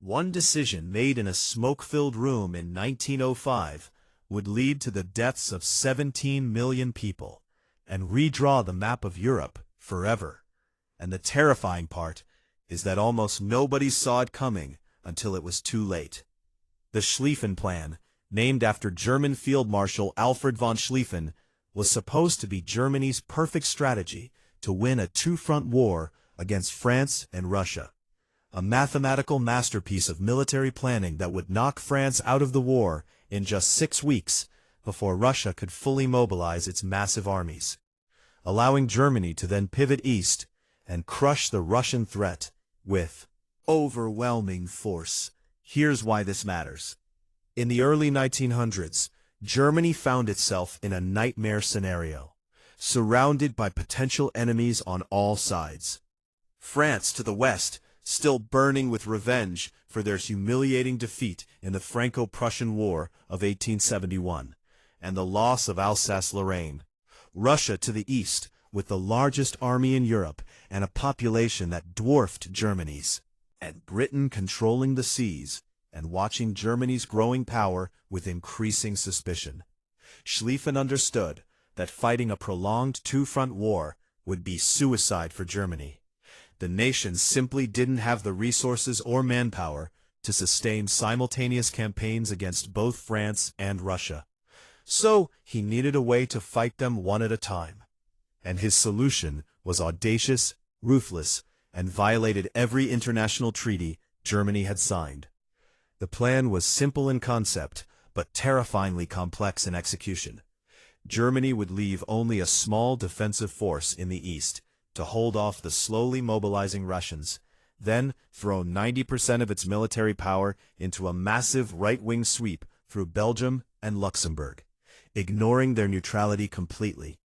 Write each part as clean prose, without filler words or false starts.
One decision made in a smoke-filled room in 1905 would lead to the deaths of 17 million people and redraw the map of Europe forever. And the terrifying part is that almost nobody saw it coming until it was too late. The Schlieffen Plan, named after German Field Marshal Alfred von Schlieffen, was supposed to be Germany's perfect strategy to win a two-front war against France and Russia. A mathematical masterpiece of military planning that would knock France out of the war in just 6 weeks before Russia could fully mobilize its massive armies, allowing Germany to then pivot east and crush the Russian threat with overwhelming force. Here's why this matters. In the early 1900s, Germany found itself in a nightmare scenario, surrounded by potential enemies on all sides. France to the west, still burning with revenge for their humiliating defeat in the Franco-Prussian War of 1871 and the loss of Alsace-Lorraine. Russia to the east, with the largest army in Europe and a population that dwarfed Germany's. And Britain controlling the seas and watching Germany's growing power with increasing suspicion. Schlieffen understood that fighting a prolonged two-front war would be suicide for Germany. The nation simply didn't have the resources or manpower to sustain simultaneous campaigns against both France and Russia. So he needed a way to fight them one at a time. And his solution was audacious, ruthless, and violated every international treaty Germany had signed. The plan was simple in concept, but terrifyingly complex in execution. Germany would leave only a small defensive force in the east to hold off the slowly mobilizing Russians, then throw 90% of its military power into a massive right-wing sweep through Belgium and Luxembourg, ignoring their neutrality completely,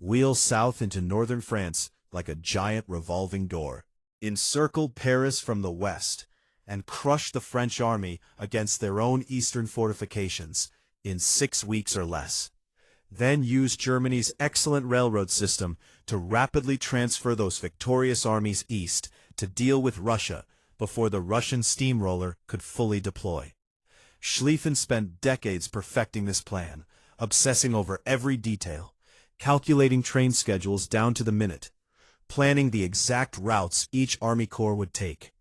wheel south into northern France like a giant revolving door, encircle Paris from the west, and crush the French army against their own eastern fortifications in 6 weeks or less. Then use Germany's excellent railroad system to rapidly transfer those victorious armies east to deal with Russia before the Russian steamroller could fully deploy. Schlieffen spent decades perfecting this plan, obsessing over every detail, calculating train schedules down to the minute, planning the exact routes each army corps would take,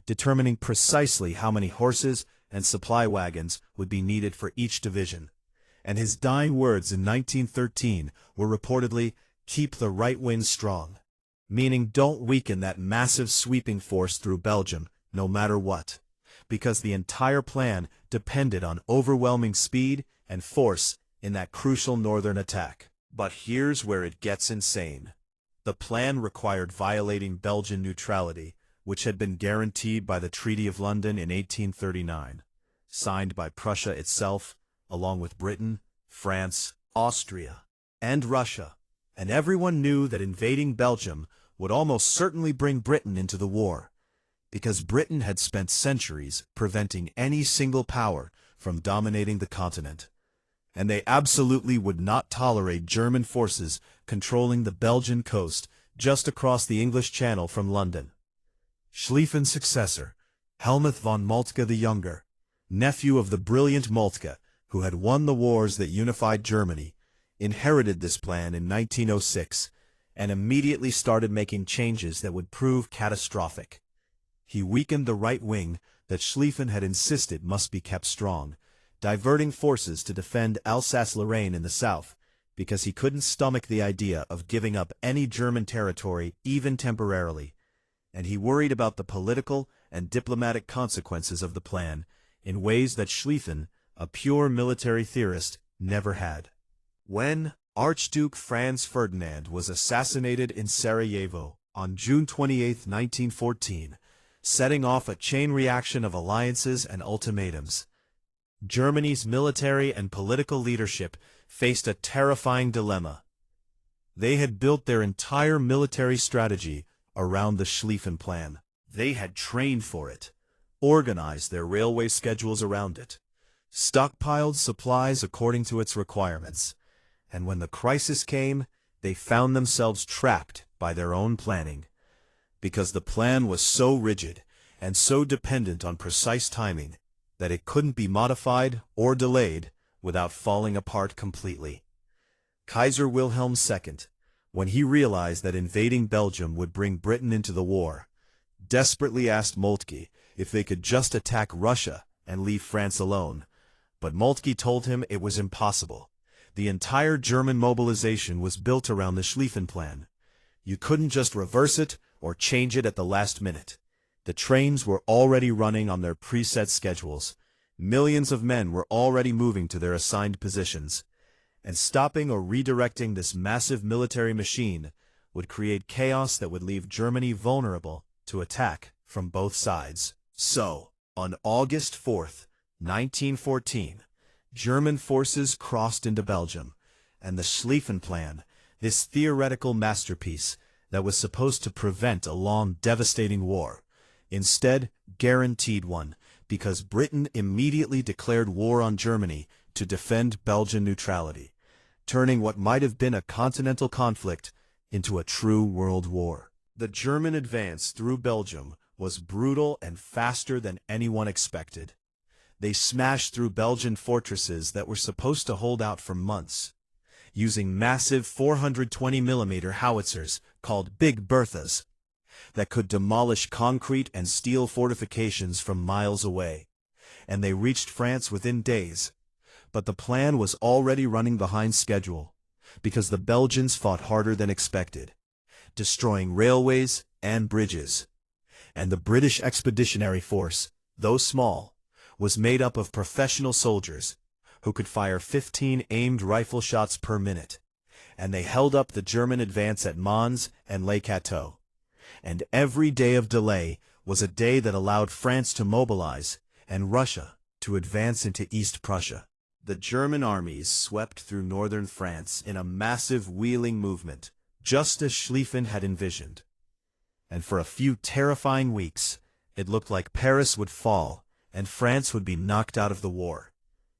determining precisely how many horses and supply wagons would be needed for each division. And his dying words in 1913 were reportedly, "Keep the right wind strong," meaning don't weaken that massive sweeping force through Belgium, no matter what, because the entire plan depended on overwhelming speed and force in that crucial northern attack. But here's where it gets insane. The plan required violating Belgian neutrality, which had been guaranteed by the Treaty of London in 1839, signed by Prussia itself, along with Britain, France, Austria, and Russia, and everyone knew that invading Belgium would almost certainly bring Britain into the war, because Britain had spent centuries preventing any single power from dominating the continent, and they absolutely would not tolerate German forces controlling the Belgian coast just across the English Channel from London. Schlieffen's successor, Helmuth von Moltke the Younger, nephew of the brilliant Moltke, who had won the wars that unified Germany, inherited this plan in 1906 and immediately started making changes that would prove catastrophic. He weakened the right wing that Schlieffen had insisted must be kept strong, diverting forces to defend Alsace-Lorraine in the south, because he couldn't stomach the idea of giving up any German territory, even temporarily, and he worried about the political and diplomatic consequences of the plan in ways that Schlieffen, a pure military theorist, never had. When Archduke Franz Ferdinand was assassinated in Sarajevo on June 28, 1914, setting off a chain reaction of alliances and ultimatums, Germany's military and political leadership faced a terrifying dilemma. They had built their entire military strategy around the Schlieffen Plan. They had trained for it, organized their railway schedules around it, stockpiled supplies according to its requirements, and when the crisis came, they found themselves trapped by their own planning. Because the plan was so rigid, and so dependent on precise timing that it couldn't be modified or delayed without falling apart completely. Kaiser Wilhelm II, when he realized that invading Belgium would bring Britain into the war, desperately asked Moltke if they could just attack Russia and leave France alone, but Moltke told him it was impossible. The entire German mobilization was built around the Schlieffen Plan. You couldn't just reverse it or change it at the last minute. The trains were already running on their preset schedules. Millions of men were already moving to their assigned positions, and stopping or redirecting this massive military machine would create chaos that would leave Germany vulnerable to attack from both sides. So, on August 4th, 1914, German forces crossed into Belgium, and the Schlieffen Plan, this theoretical masterpiece that was supposed to prevent a long, devastating war, instead guaranteed one, because Britain immediately declared war on Germany to defend Belgian neutrality, turning what might have been a continental conflict into a true world war. The German advance through Belgium was brutal and faster than anyone expected. They smashed through Belgian fortresses that were supposed to hold out for months, using massive 420mm howitzers called Big Berthas that could demolish concrete and steel fortifications from miles away. And they reached France within days. But the plan was already running behind schedule, because the Belgians fought harder than expected, destroying railways and bridges. And the British Expeditionary Force, though small, was made up of professional soldiers who could fire 15 aimed rifle shots per minute, and they held up the German advance at Mons and Les Cateaux. And every day of delay was a day that allowed France to mobilize and Russia to advance into East Prussia. The German armies swept through northern France in a massive wheeling movement, just as Schlieffen had envisioned. And for a few terrifying weeks, it looked like Paris would fall and France would be knocked out of the war.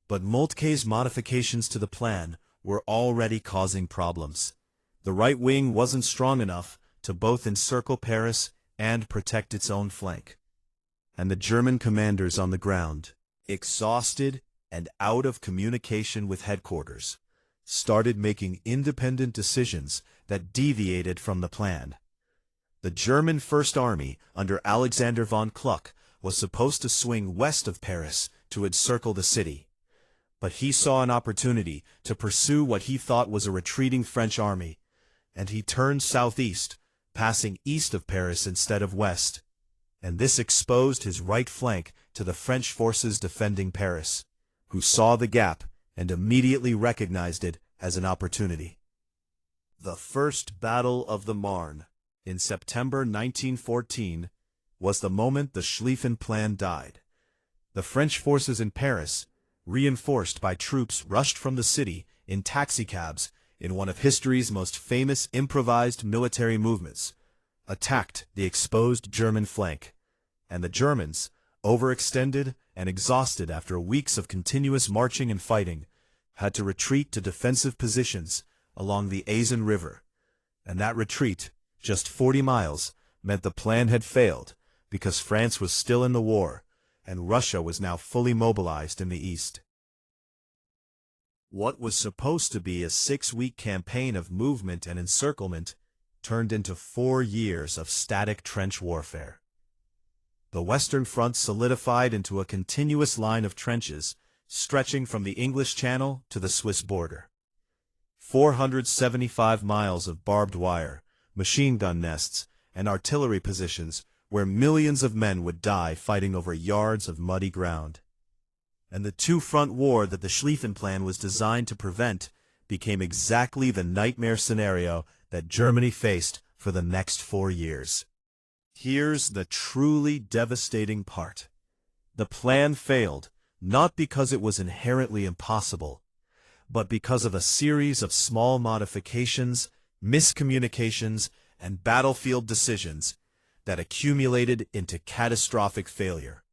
But Moltke's modifications to the plan were already causing problems. The right wing wasn't strong enough to both encircle Paris and protect its own flank. And the German commanders on the ground, exhausted and out of communication with headquarters, started making independent decisions that deviated from the plan. The German First Army under Alexander von Kluck was supposed to swing west of Paris to encircle the city, but he saw an opportunity to pursue what he thought was a retreating French army, and he turned southeast, passing east of Paris instead of west, and this exposed his right flank to the French forces defending Paris, who saw the gap and immediately recognized it as an opportunity. The First Battle of the Marne, in September 1914, was the moment the Schlieffen Plan died. The French forces in Paris, reinforced by troops rushed from the city in taxicabs in one of history's most famous improvised military movements, attacked the exposed German flank, and the Germans, overextended and exhausted after weeks of continuous marching and fighting, had to retreat to defensive positions along the Aisne River. And that retreat, just 40 miles, meant the plan had failed, because France was still in the war, and Russia was now fully mobilized in the east. What was supposed to be a 6-week campaign of movement and encirclement turned into 4 years of static trench warfare. The Western Front solidified into a continuous line of trenches stretching from the English Channel to the Swiss border. 475 miles of barbed wire, machine gun nests, and artillery positions where millions of men would die fighting over yards of muddy ground. And the two-front war that the Schlieffen Plan was designed to prevent became exactly the nightmare scenario that Germany faced for the next 4 years. Here's the truly devastating part. The plan failed, not because it was inherently impossible, but because of a series of small modifications, miscommunications, and battlefield decisions that accumulated into catastrophic failure.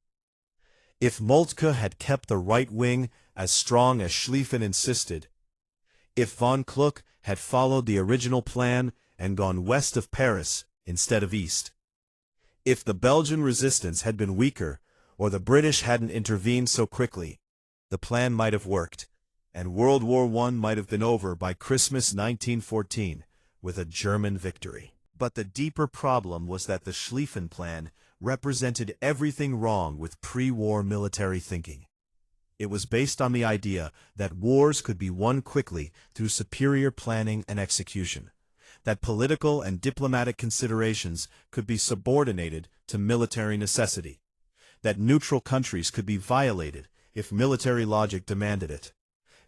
If Moltke had kept the right wing as strong as Schlieffen insisted, if von Kluck had followed the original plan and gone west of Paris instead of east, If the Belgian resistance had been weaker, or the British hadn't intervened so quickly, the plan might have worked, and World War I might have been over by Christmas 1914 with a German victory. But the deeper problem was that the Schlieffen Plan represented everything wrong with pre-war military thinking. It was based on the idea that wars could be won quickly through superior planning and execution, that political and diplomatic considerations could be subordinated to military necessity, that neutral countries could be violated if military logic demanded it,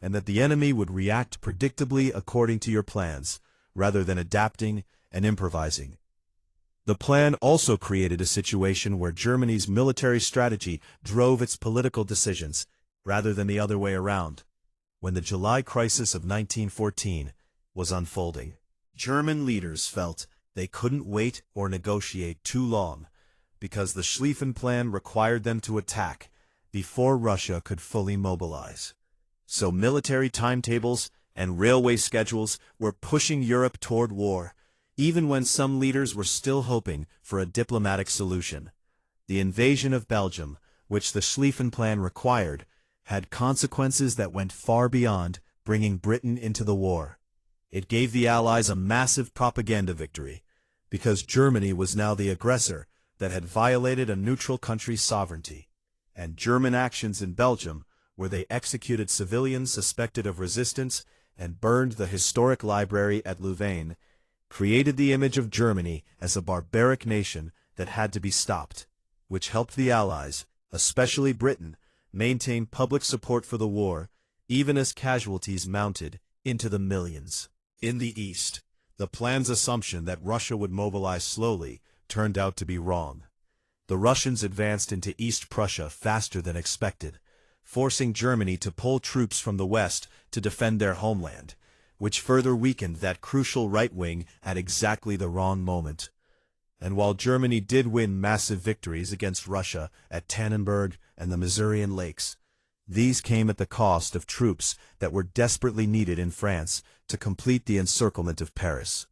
and that the enemy would react predictably according to your plans, rather than adapting and improvising. The plan also created a situation where Germany's military strategy drove its political decisions, rather than the other way around. When the July crisis of 1914 was unfolding, German leaders felt they couldn't wait or negotiate too long, because the Schlieffen Plan required them to attack before Russia could fully mobilize. So military timetables and railway schedules were pushing Europe toward war, even when some leaders were still hoping for a diplomatic solution. The invasion of Belgium, which the Schlieffen Plan required, had consequences that went far beyond bringing Britain into the war. It gave the Allies a massive propaganda victory, because Germany was now the aggressor that had violated a neutral country's sovereignty, and German actions in Belgium, where they executed civilians suspected of resistance and burned the historic library at Louvain, created the image of Germany as a barbaric nation that had to be stopped, which helped the Allies, especially Britain, maintain public support for the war, even as casualties mounted into the millions. In the East, the plan's assumption that Russia would mobilize slowly turned out to be wrong. The Russians advanced into East Prussia faster than expected, forcing Germany to pull troops from the west to defend their homeland, which further weakened that crucial right wing at exactly the wrong moment. And while Germany did win massive victories against Russia at Tannenberg and the Masurian Lakes, these came at the cost of troops that were desperately needed in France to complete the encirclement of Paris.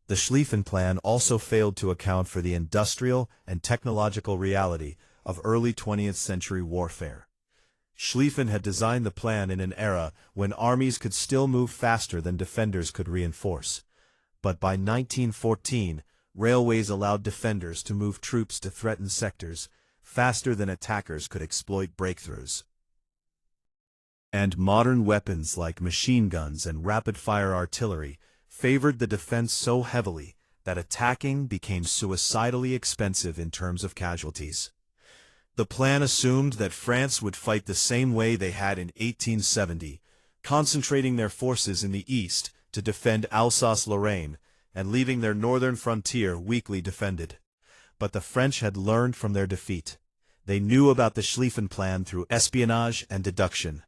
The Schlieffen Plan also failed to account for the industrial and technological reality of early 20th century warfare. Schlieffen had designed the plan in an era when armies could still move faster than defenders could reinforce. But by 1914, railways allowed defenders to move troops to threatened sectors faster than attackers could exploit breakthroughs. And modern weapons like machine guns and rapid-fire artillery favored the defense so heavily that attacking became suicidally expensive in terms of casualties. The plan assumed that France would fight the same way they had in 1870, concentrating their forces in the east to defend Alsace-Lorraine and leaving their northern frontier weakly defended. But the French had learned from their defeat. They knew about the Schlieffen Plan through espionage and deduction.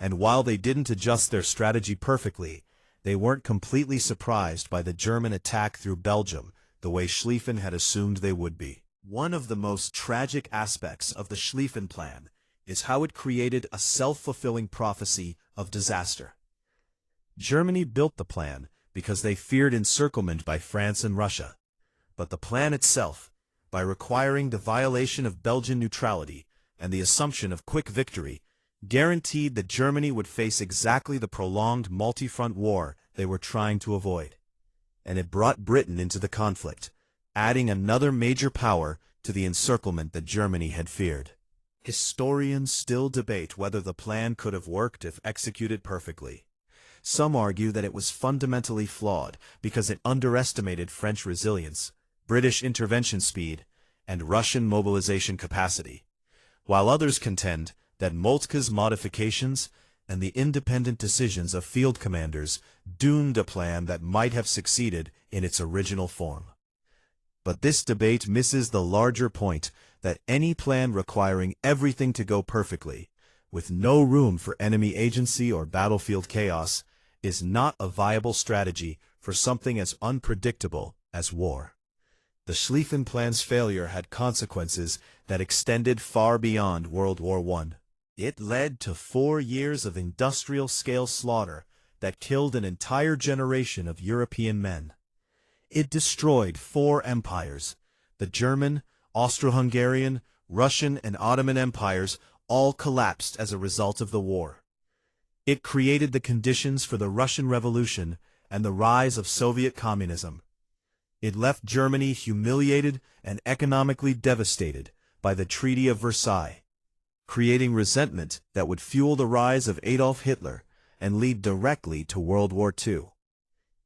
And while they didn't adjust their strategy perfectly, they weren't completely surprised by the German attack through Belgium the way Schlieffen had assumed they would be. One of the most tragic aspects of the Schlieffen Plan is how it created a self-fulfilling prophecy of disaster. Germany built the plan because they feared encirclement by France and Russia. But the plan itself, by requiring the violation of Belgian neutrality and the assumption of quick victory, guaranteed that Germany would face exactly the prolonged multi-front war they were trying to avoid. And it brought Britain into the conflict, adding another major power to the encirclement that Germany had feared. Historians still debate whether the plan could have worked if executed perfectly. Some argue that it was fundamentally flawed because it underestimated French resilience, British intervention speed, and Russian mobilization capacity, while others contend that Moltke's modifications and the independent decisions of field commanders doomed a plan that might have succeeded in its original form. But this debate misses the larger point that any plan requiring everything to go perfectly, with no room for enemy agency or battlefield chaos, is not a viable strategy for something as unpredictable as war. The Schlieffen Plan's failure had consequences that extended far beyond World War I. It led to 4 years of industrial-scale slaughter that killed an entire generation of European men. It destroyed 4 empires, The German, Austro-Hungarian, Russian, and Ottoman empires all collapsed as a result of the war. It created the conditions for the Russian Revolution and the rise of Soviet communism. It left Germany humiliated and economically devastated by the Treaty of Versailles, creating resentment that would fuel the rise of Adolf Hitler and lead directly to World War II.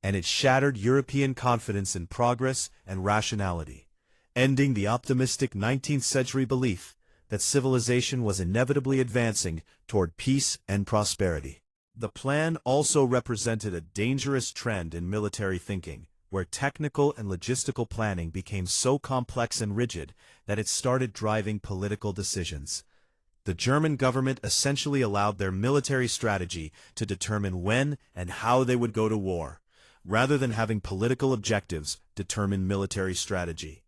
And it shattered European confidence in progress and rationality, ending the optimistic 19th century belief that civilization was inevitably advancing toward peace and prosperity. The plan also represented a dangerous trend in military thinking, where technical and logistical planning became so complex and rigid that it started driving political decisions. The German government essentially allowed their military strategy to determine when and how they would go to war, rather than having political objectives determine military strategy.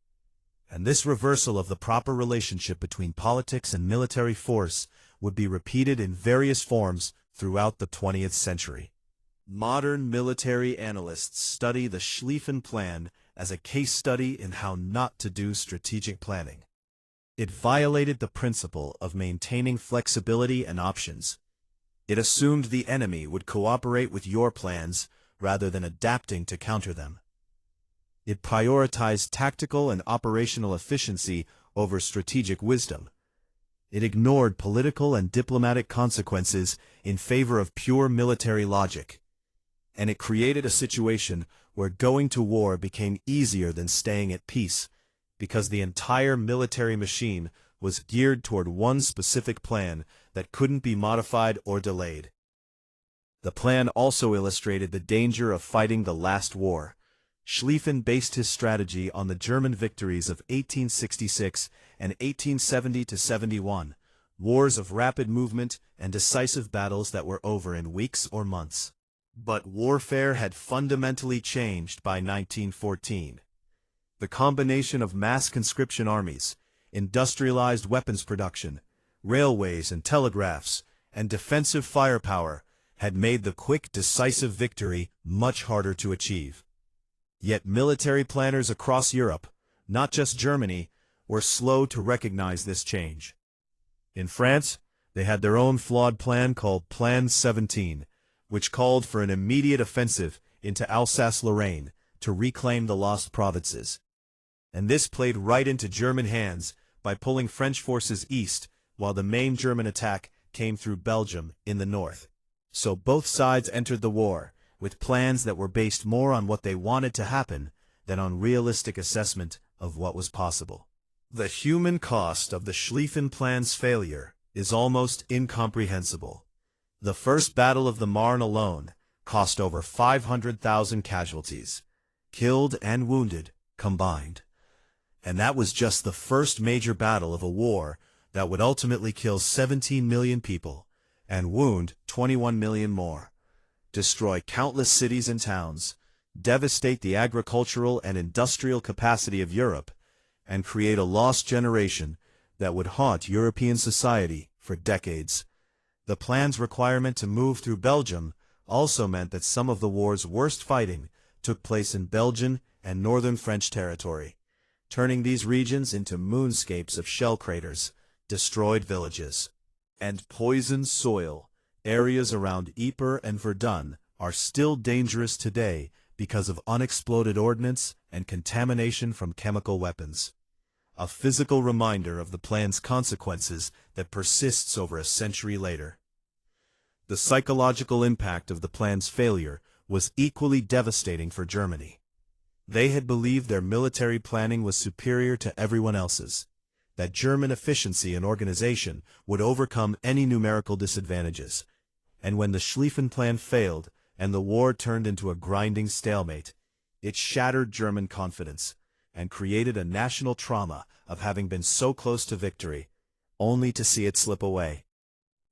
And this reversal of the proper relationship between politics and military force would be repeated in various forms throughout the 20th century. Modern military analysts study the Schlieffen Plan as a case study in how not to do strategic planning. It violated the principle of maintaining flexibility and options. It assumed the enemy would cooperate with your plans rather than adapting to counter them. It prioritized tactical and operational efficiency over strategic wisdom. It ignored political and diplomatic consequences in favor of pure military logic. And it created a situation where going to war became easier than staying at peace, because the entire military machine was geared toward one specific plan that couldn't be modified or delayed. The plan also illustrated the danger of fighting the last war. Schlieffen based his strategy on the German victories of 1866 and 1870–71, wars of rapid movement and decisive battles that were over in weeks or months. But warfare had fundamentally changed by 1914. The combination of mass conscription armies, industrialized weapons production, railways and telegraphs, and defensive firepower had made the quick, decisive victory much harder to achieve. Yet military planners across Europe, not just Germany, were slow to recognize this change. In France, they had their own flawed plan called Plan 17, which called for an immediate offensive into Alsace-Lorraine to reclaim the lost provinces. And this played right into German hands by pulling French forces east, while the main German attack came through Belgium in the north. So both sides entered the war with plans that were based more on what they wanted to happen than on realistic assessment of what was possible. The human cost of the Schlieffen Plan's failure is almost incomprehensible. The First Battle of the Marne alone cost over 500,000 casualties, killed and wounded combined. And that was just the first major battle of a war that would ultimately kill 17 million people and wound 21 million more, destroy countless cities and towns, devastate the agricultural and industrial capacity of Europe, and create a lost generation that would haunt European society for decades. The plan's requirement to move through Belgium also meant that some of the war's worst fighting took place in Belgian and northern French territory, turning these regions into moonscapes of shell craters, destroyed villages, and poisoned soil. Areas around Ypres and Verdun are still dangerous today because of unexploded ordnance and contamination from chemical weapons. A physical reminder of the plan's consequences that persists over a century later. The psychological impact of the plan's failure was equally devastating for Germany. They had believed their military planning was superior to everyone else's, that German efficiency and organization would overcome any numerical disadvantages. And when the Schlieffen Plan failed and the war turned into a grinding stalemate, it shattered German confidence and created a national trauma of having been so close to victory, only to see it slip away.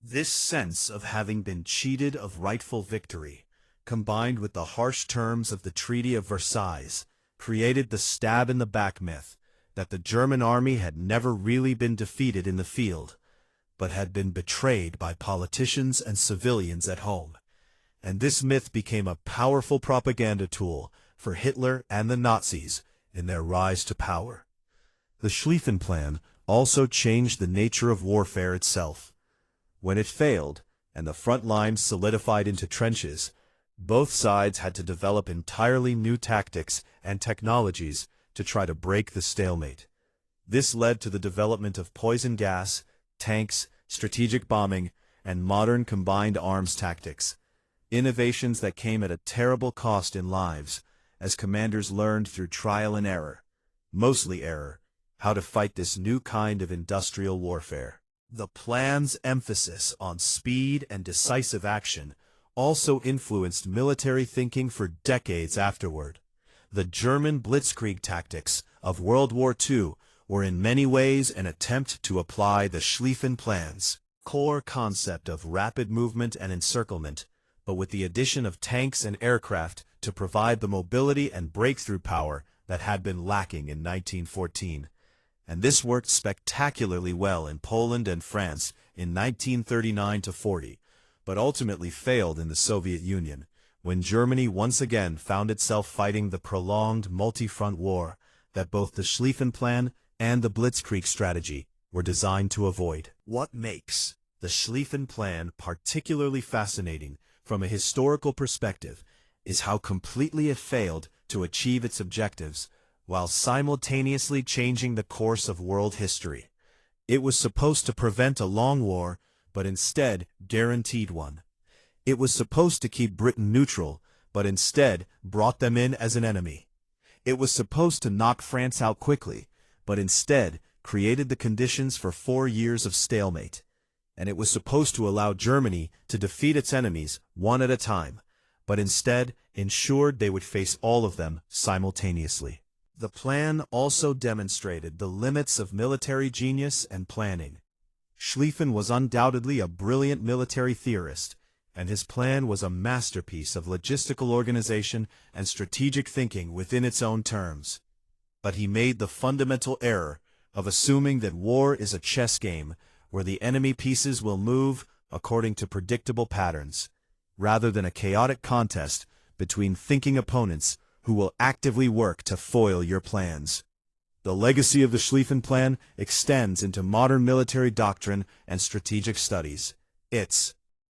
This sense of having been cheated of rightful victory, combined with the harsh terms of the Treaty of Versailles, created the stab-in-the-back myth that the German army had never really been defeated in the field, but had been betrayed by politicians and civilians at home. And this myth became a powerful propaganda tool for Hitler and the Nazis in their rise to power. The Schlieffen Plan also changed the nature of warfare itself. When it failed, and the front lines solidified into trenches, both sides had to develop entirely new tactics and technologies to try to break the stalemate. This led to the development of poison gas, tanks, strategic bombing, and modern combined arms tactics. Innovations that came at a terrible cost in lives, as commanders learned through trial and error, mostly error, how to fight this new kind of industrial warfare. The plan's emphasis on speed and decisive action also influenced military thinking for decades afterward. The German blitzkrieg tactics of World War II were in many ways an attempt to apply the Schlieffen Plan's core concept of rapid movement and encirclement, but with the addition of tanks and aircraft to provide the mobility and breakthrough power that had been lacking in 1914. And this worked spectacularly well in Poland and France in 1939–40, but ultimately failed in the Soviet Union, when Germany once again found itself fighting the prolonged multi-front war that both the Schlieffen Plan and the Blitzkrieg strategy were designed to avoid. What makes the Schlieffen Plan particularly fascinating from a historical perspective is how completely it failed to achieve its objectives while simultaneously changing the course of world history. It was supposed to prevent a long war, but instead guaranteed one. It was supposed to keep Britain neutral, but instead brought them in as an enemy. It was supposed to knock France out quickly, but instead created the conditions for 4 years of stalemate. And it was supposed to allow Germany to defeat its enemies one at a time, but instead ensured they would face all of them simultaneously. The plan also demonstrated the limits of military genius and planning. Schlieffen was undoubtedly a brilliant military theorist, and his plan was a masterpiece of logistical organization and strategic thinking within its own terms. But he made the fundamental error of assuming that war is a chess game where the enemy pieces will move according to predictable patterns, rather than a chaotic contest between thinking opponents who will actively work to foil your plans. The legacy of the Schlieffen Plan extends into modern military doctrine and strategic studies. It's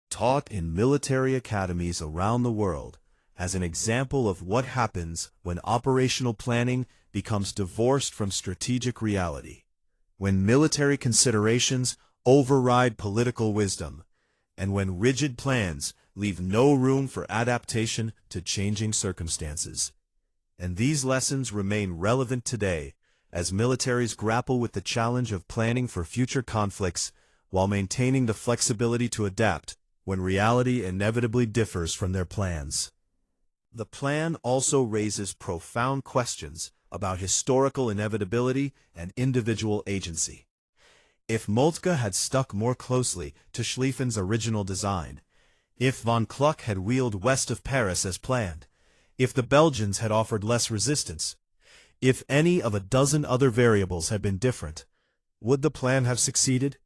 taught in military academies around the world as an example of what happens when operational planning becomes divorced from strategic reality, when military considerations override political wisdom, and when rigid plans leave no room for adaptation to changing circumstances. And these lessons remain relevant today as militaries grapple with the challenge of planning for future conflicts while maintaining the flexibility to adapt when reality inevitably differs from their plans. The plan also raises profound questions about historical inevitability and individual agency. If Moltke had stuck more closely to Schlieffen's original design, if von Kluck had wheeled west of Paris as planned, if the Belgians had offered less resistance, if any of a dozen other variables had been different, would the plan have succeeded?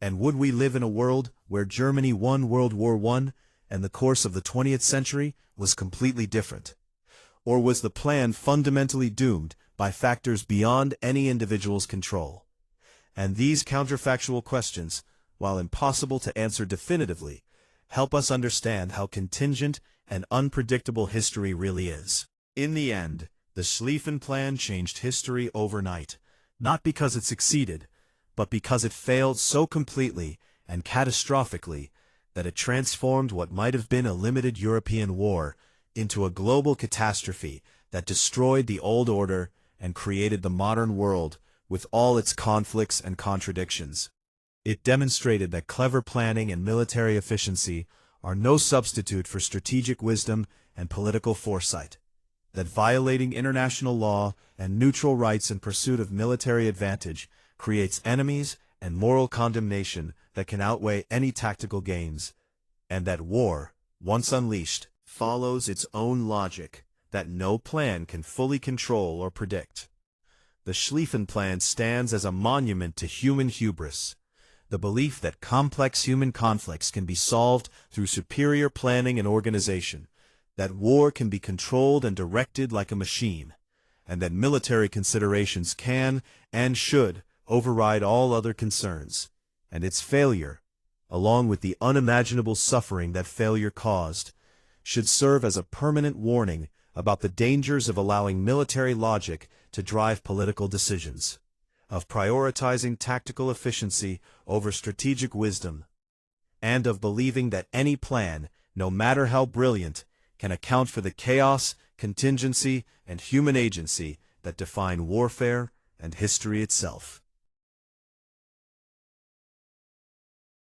And would we live in a world where Germany won World War I and the course of the 20th century was completely different? Or was the plan fundamentally doomed by factors beyond any individual's control? And these counterfactual questions, while impossible to answer definitively, help us understand how contingent and unpredictable history really is. In the end, the Schlieffen Plan changed history overnight, not because it succeeded, but because it failed so completely and catastrophically that it transformed what might have been a limited European war into a global catastrophe that destroyed the old order and created the modern world with all its conflicts and contradictions. It demonstrated that clever planning and military efficiency are no substitute for strategic wisdom and political foresight, that violating international law and neutral rights in pursuit of military advantage creates enemies and moral condemnation that can outweigh any tactical gains, and that war, once unleashed, follows its own logic that no plan can fully control or predict. The Schlieffen Plan stands as a monument to human hubris, the belief that complex human conflicts can be solved through superior planning and organization, that war can be controlled and directed like a machine, and that military considerations can and should override all other concerns, and its failure, along with the unimaginable suffering that failure caused, should serve as a permanent warning about the dangers of allowing military logic to drive political decisions, of prioritizing tactical efficiency over strategic wisdom, and of believing that any plan, no matter how brilliant, can account for the chaos, contingency, and human agency that define warfare and history itself.